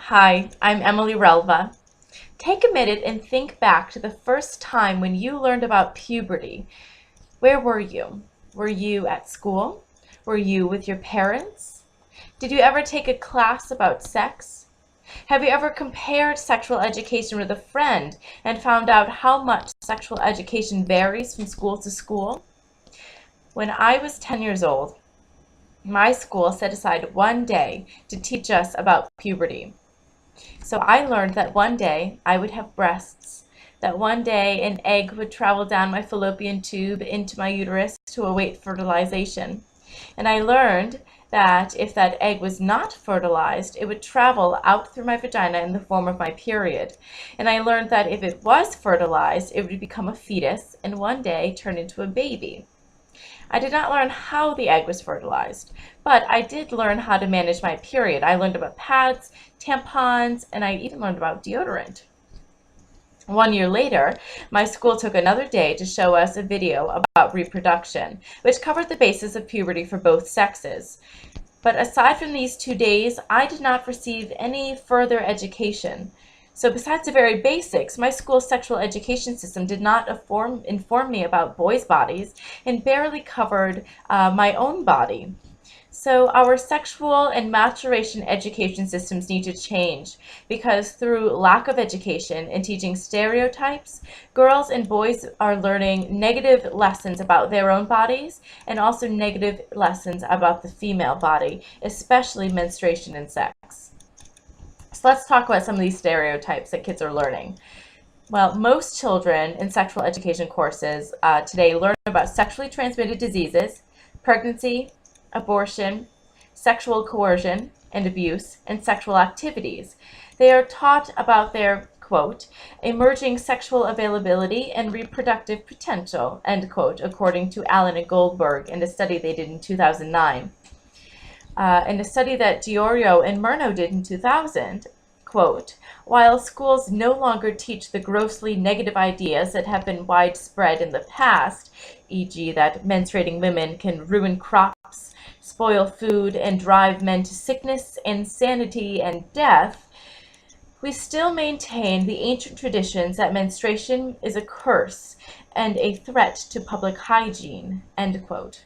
Hi, I'm Emily Relva. Take a minute and think back to the first time when you learned about puberty. Where were you? Were you at school? Were you with your parents? Did you ever take a class about sex? Have you ever compared sexual education with a friend and found out how much sexual education varies from school to school? When I was 10 years old, my school set aside one day to teach us about puberty. So I learned that one day I would have breasts, that one day an egg would travel down my fallopian tube into my uterus to await fertilization. And I learned that if that egg was not fertilized, it would travel out through my vagina in the form of my period. And I learned that if it was fertilized, it would become a fetus and one day turn into a baby. I did not learn how the egg was fertilized, but I did learn how to manage my period. I learned about pads, tampons, and I even learned about deodorant. 1 year later, my school took another day to show us a video about reproduction, which covered the basis of puberty for both sexes. But aside from these 2 days, I did not receive any further education. So besides the very basics, my school's sexual education system did not inform me about boys' bodies and barely covered my own body. So our sexual and maturation education systems need to change because through lack of education and teaching stereotypes, girls and boys are learning negative lessons about their own bodies and also negative lessons about the female body, especially menstruation and sex. So let's talk about some of these stereotypes that kids are learning. Well, most children in sexual education courses today learn about sexually transmitted diseases, pregnancy, abortion, sexual coercion and abuse, and sexual activities. They are taught about their, quote, emerging sexual availability and reproductive potential, end quote, according to Allen and Goldberg in a study they did in 2009. In a study that Diorio and Murno did in 2000, quote, while schools no longer teach the grossly negative ideas that have been widespread in the past, e.g. that menstruating women can ruin crops, spoil food, and drive men to sickness, insanity, and death, we still maintain the ancient traditions that menstruation is a curse and a threat to public hygiene, end quote.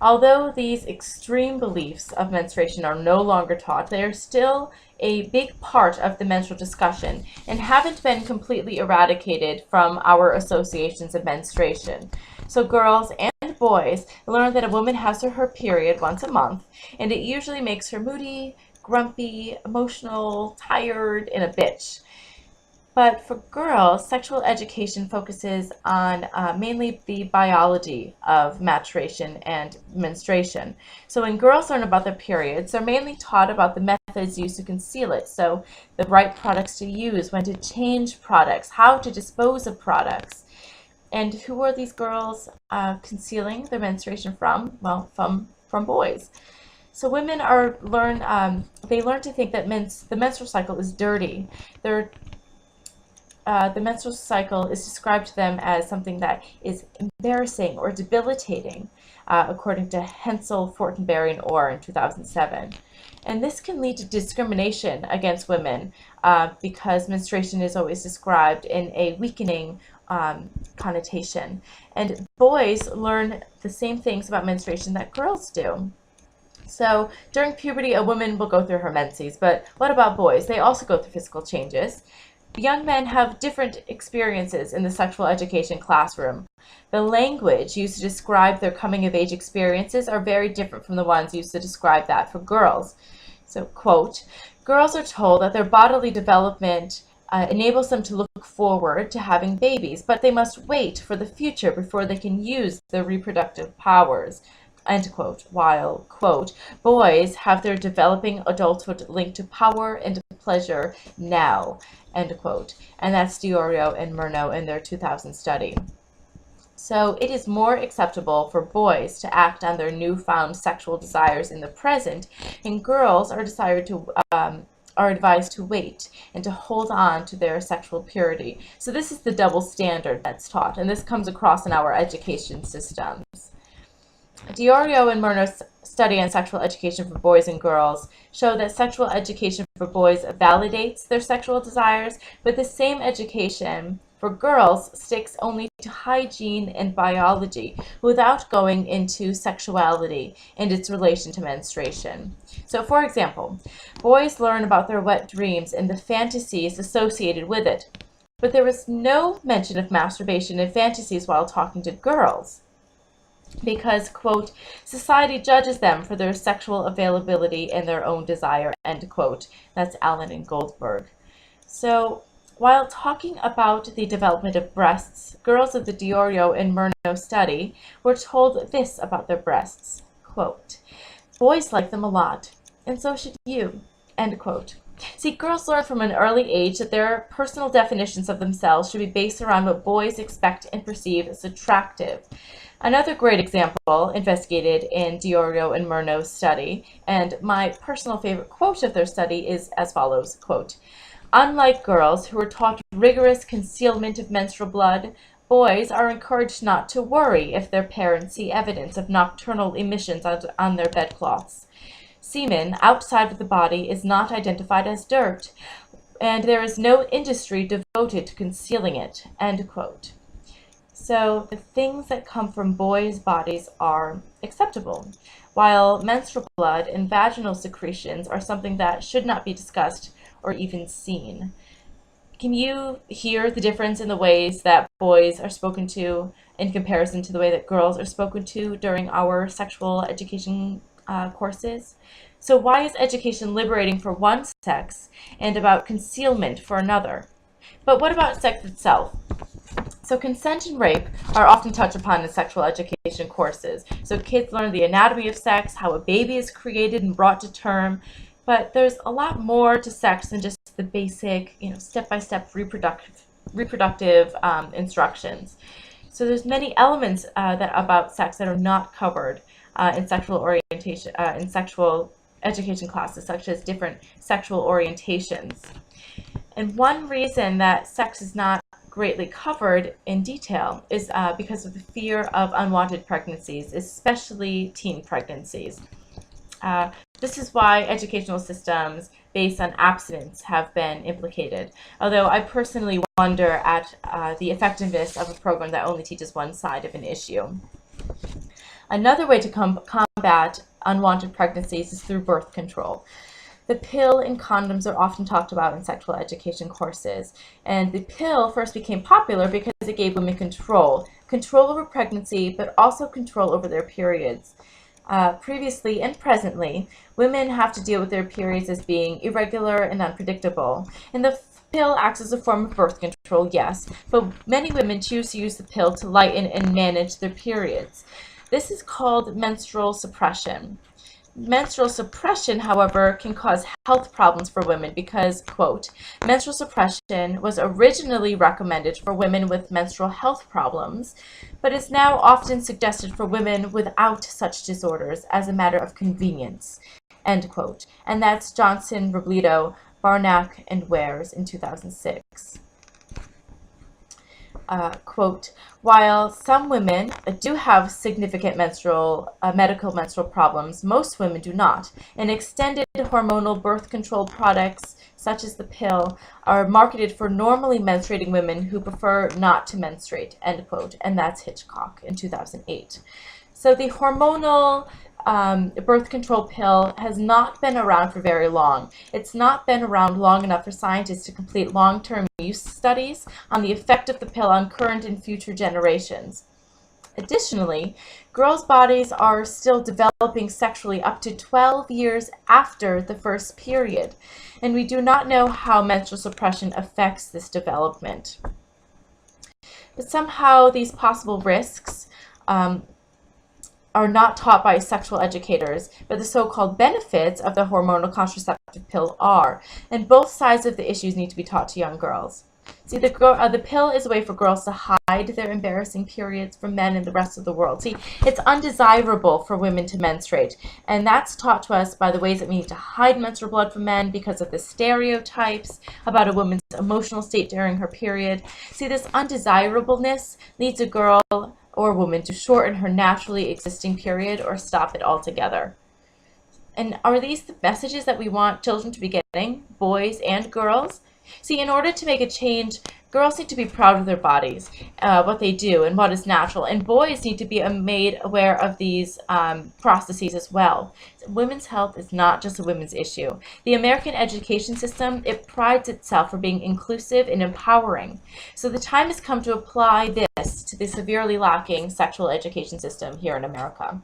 Although these extreme beliefs of menstruation are no longer taught, they are still a big part of the menstrual discussion and haven't been completely eradicated from our associations of menstruation. So girls and boys learn that a woman has her period once a month, and it usually makes her moody, grumpy, emotional, tired, and a bitch. But for girls, sexual education focuses on mainly the biology of maturation and menstruation. So when girls learn about their periods, they're mainly taught about the methods used to conceal it. So the right products to use, when to change products, how to dispose of products. And who are these girls concealing their menstruation from? Well, from boys. So women they learn to think that the menstrual cycle is dirty. The menstrual cycle is described to them as something that is embarrassing or debilitating, according to Hensel, Fortenberry, and Orr in 2007. And this can lead to discrimination against women because menstruation is always described in a weakening connotation. And boys learn the same things about menstruation that girls do. So during puberty, a woman will go through her menses, but what about boys? They also go through physical changes. Young men have different experiences in the sexual education classroom. The language used to describe their coming-of-age experiences are very different from the ones used to describe that for girls. So, quote, girls are told that their bodily development enables them to look forward to having babies, but they must wait for the future before they can use their reproductive powers, end quote, while, quote, boys have their developing adulthood linked to power and pleasure now, end quote. And that's Diorio and Murno in their 2000 study. So it is more acceptable for boys to act on their newfound sexual desires in the present, and girls are advised to wait and to hold on to their sexual purity. So this is the double standard that's taught, and this comes across in our education systems. Diorio and Murnau's study on sexual education for boys and girls show that sexual education for boys validates their sexual desires, but the same education for girls sticks only to hygiene and biology without going into sexuality and its relation to menstruation. So, for example, boys learn about their wet dreams and the fantasies associated with it, but there was no mention of masturbation and fantasies while talking to girls because, quote, society judges them for their sexual availability and their own desire, end quote. That's Allen and Goldberg. So, while talking about the development of breasts, girls of the Diorio and Murnau study were told this about their breasts, quote, boys like them a lot, and so should you, end quote. See, girls learn from an early age that their personal definitions of themselves should be based around what boys expect and perceive as attractive. Another great example investigated in Diorio and Murnau's study, and my personal favorite quote of their study is as follows, quote, unlike girls who are taught rigorous concealment of menstrual blood, boys are encouraged not to worry if their parents see evidence of nocturnal emissions on their bedcloths. Semen outside of the body is not identified as dirt, and there is no industry devoted to concealing it, end quote. So the things that come from boys' bodies are acceptable, while menstrual blood and vaginal secretions are something that should not be discussed or even seen. Can you hear the difference in the ways that boys are spoken to in comparison to the way that girls are spoken to during our sexual education courses? So why is education liberating for one sex and about concealment for another? But what about sex itself? So consent and rape are often touched upon in sexual education courses. So kids learn the anatomy of sex, how a baby is created and brought to term, but there's a lot more to sex than just the basic, step-by-step reproductive instructions. So there's many elements about sex that are not covered in sexual orientation, in sexual education classes, such as different sexual orientations. And one reason that sex is not greatly covered in detail is because of the fear of unwanted pregnancies, especially teen pregnancies. This is why educational systems based on abstinence have been implicated, although I personally wonder at the effectiveness of a program that only teaches one side of an issue. Another way to combat unwanted pregnancies is through birth control. The pill and condoms are often talked about in sexual education courses, and the pill first became popular because it gave women control over pregnancy, but also control over their periods. Previously and presently, women have to deal with their periods as being irregular and unpredictable, and the pill acts as a form of birth control, yes, but many women choose to use the pill to lighten and manage their periods. This is called menstrual suppression. Menstrual suppression, however, can cause health problems for women because, quote, menstrual suppression was originally recommended for women with menstrual health problems, but is now often suggested for women without such disorders as a matter of convenience, end quote. And that's Johnson, Robledo, Barnack, and Wares in 2006. Quote, while some women do have significant medical menstrual problems, most women do not. And extended hormonal birth control products, such as the pill, are marketed for normally menstruating women who prefer not to menstruate, end quote. And that's Hitchcock in 2008. So the hormonal birth control pill has not been around for very long. It's not been around long enough for scientists to complete long-term use studies on the effect of the pill on current and future generations. Additionally, girls' bodies are still developing sexually up to 12 years after the first period, and we do not know how menstrual suppression affects this development. But somehow these possible risks are not taught by sexual educators, but the so-called benefits of the hormonal contraceptive pill are, and both sides of the issues need to be taught to young girls. See, the pill is a way for girls to hide their embarrassing periods from men and the rest of the world. See, it's undesirable for women to menstruate, and that's taught to us by the ways that we need to hide menstrual blood from men because of the stereotypes about a woman's emotional state during her period. See, this undesirableness leads a girl or woman to shorten her naturally existing period or stop it altogether. And are these the messages that we want children to be getting, boys and girls? See, in order to make a change, girls need to be proud of their bodies, what they do, and what is natural. And boys need to be made aware of these processes as well. Women's health is not just a women's issue. The American education system, it prides itself for being inclusive and empowering. So the time has come to apply this to the severely lacking sexual education system here in America.